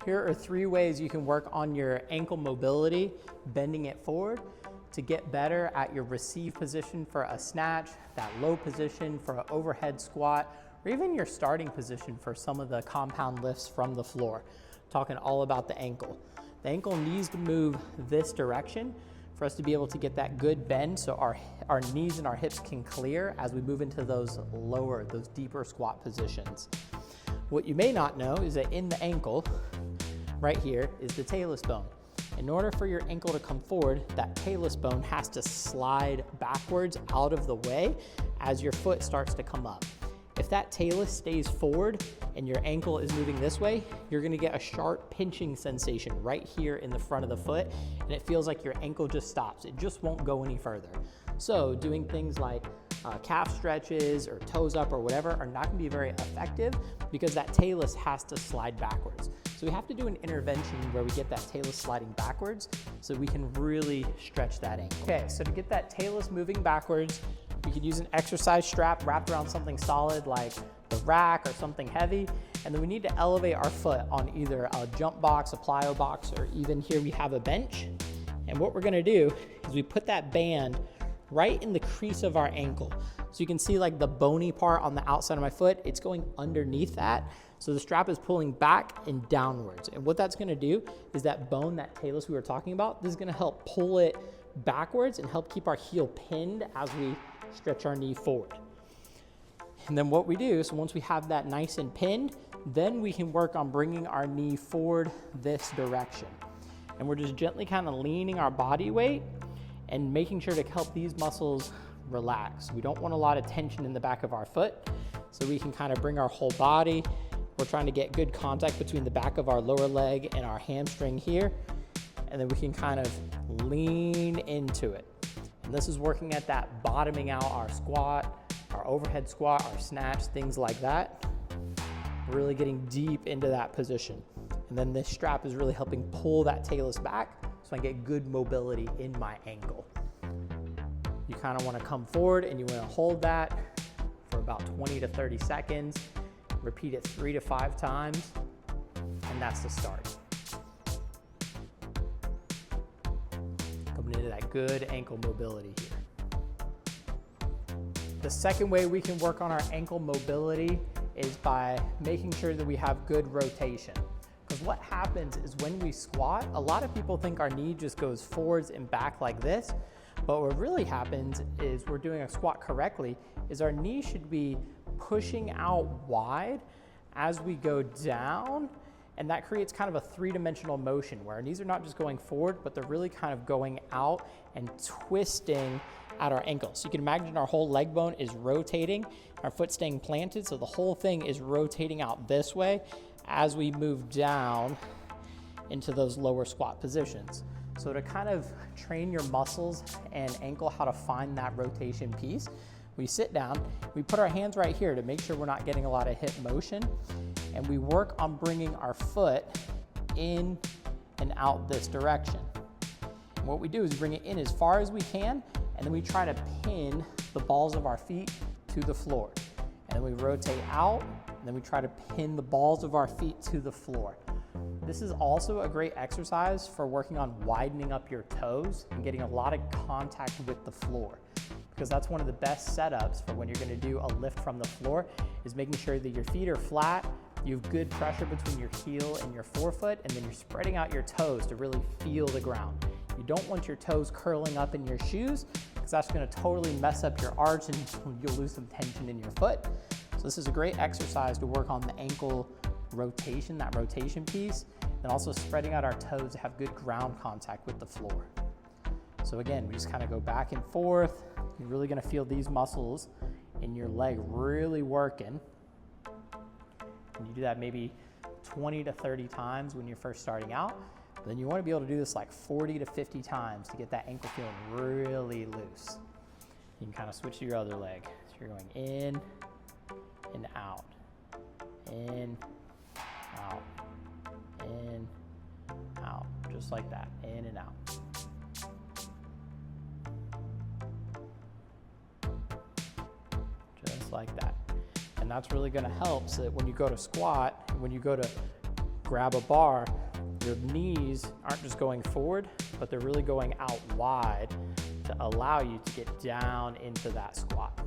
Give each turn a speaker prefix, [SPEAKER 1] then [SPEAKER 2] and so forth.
[SPEAKER 1] Here are 3 ways you can work on your ankle mobility, bending it forward to get better at your receive position for a snatch, that low position for an overhead squat, or even your starting position for some of the compound lifts from the floor. Talking all about the ankle. The ankle needs to move this direction for us to be able to get that good bend so our knees and our hips can clear as we move into those deeper squat positions. What you may not know is that in the ankle, right here, is the talus bone. In order for your ankle to come forward, that talus bone has to slide backwards out of the way as your foot starts to come up. If that talus stays forward and your ankle is moving this way, you're gonna get a sharp pinching sensation right here in the front of the foot, and it feels like your ankle just stops. It just won't go any further. So doing things like calf stretches or toes up or whatever are not gonna be very effective because that talus has to slide backwards. So we have to do an intervention where we get that talus sliding backwards so we can really stretch that ankle. Okay, so to get that talus moving backwards, we could use an exercise strap wrapped around something solid like the rack or something heavy, and then we need to elevate our foot on either a jump box, a plyo box, or even here we have a bench. And what we're gonna do is we put that band right in the crease of our ankle. So you can see like the bony part on the outside of my foot, it's going underneath that. So the strap is pulling back and downwards. And what that's gonna do is that bone, that talus we were talking about, this is gonna help pull it backwards and help keep our heel pinned as we stretch our knee forward. And then what we do, so once we have that nice and pinned, then we can work on bringing our knee forward this direction. And we're just gently kind of leaning our body weight and making sure to help these muscles relax. We don't want a lot of tension in the back of our foot, so we can kind of bring our whole body. We're trying to get good contact between the back of our lower leg and our hamstring here, and then we can kind of lean into it. And this is working at that bottoming out our squat, our overhead squat, our snatch, things like that. Really getting deep into that position. And then this strap is really helping pull that talus back so I get good mobility in my ankle. You kind of want to come forward and you want to hold that for about 20 to 30 seconds. Repeat it 3 to 5 times, and that's the start. Coming into that good ankle mobility here. The second way we can work on our ankle mobility is by making sure that we have good rotation. Because what happens is when we squat, a lot of people think our knee just goes forwards and back like this, but what really happens is we're doing a squat correctly, is our knee should be pushing out wide as we go down, and that creates kind of a 3-dimensional motion where our knees are not just going forward, but they're really kind of going out and twisting at our ankles. So you can imagine our whole leg bone is rotating, our foot staying planted, so the whole thing is rotating out this way as we move down into those lower squat positions. So to kind of train your muscles and ankle how to find that rotation piece, we sit down, we put our hands right here to make sure we're not getting a lot of hip motion, and we work on bringing our foot in and out this direction. And what we do is bring it in as far as we can, and then we try to pin the balls of our feet to the floor. And then we rotate out, and then we try to pin the balls of our feet to the floor. This is also a great exercise for working on widening up your toes and getting a lot of contact with the floor, because that's one of the best setups for when you're gonna do a lift from the floor, is making sure that your feet are flat, you have good pressure between your heel and your forefoot, and then you're spreading out your toes to really feel the ground. You don't want your toes curling up in your shoes, because that's gonna totally mess up your arch and you'll lose some tension in your foot. So this is a great exercise to work on the ankle rotation, that rotation piece, and also spreading out our toes to have good ground contact with the floor. So again, we just kind of go back and forth. You're really gonna feel these muscles in your leg really working. And you do that maybe 20 to 30 times when you're first starting out. But then you wanna be able to do this like 40 to 50 times to get that ankle feeling really loose. You can kind of switch to your other leg. So you're going in and out, in, out, in, out, just like that, in and out. Just like that. And that's really gonna help so that when you go to squat, when you go to grab a bar, your knees aren't just going forward, but they're really going out wide to allow you to get down into that squat.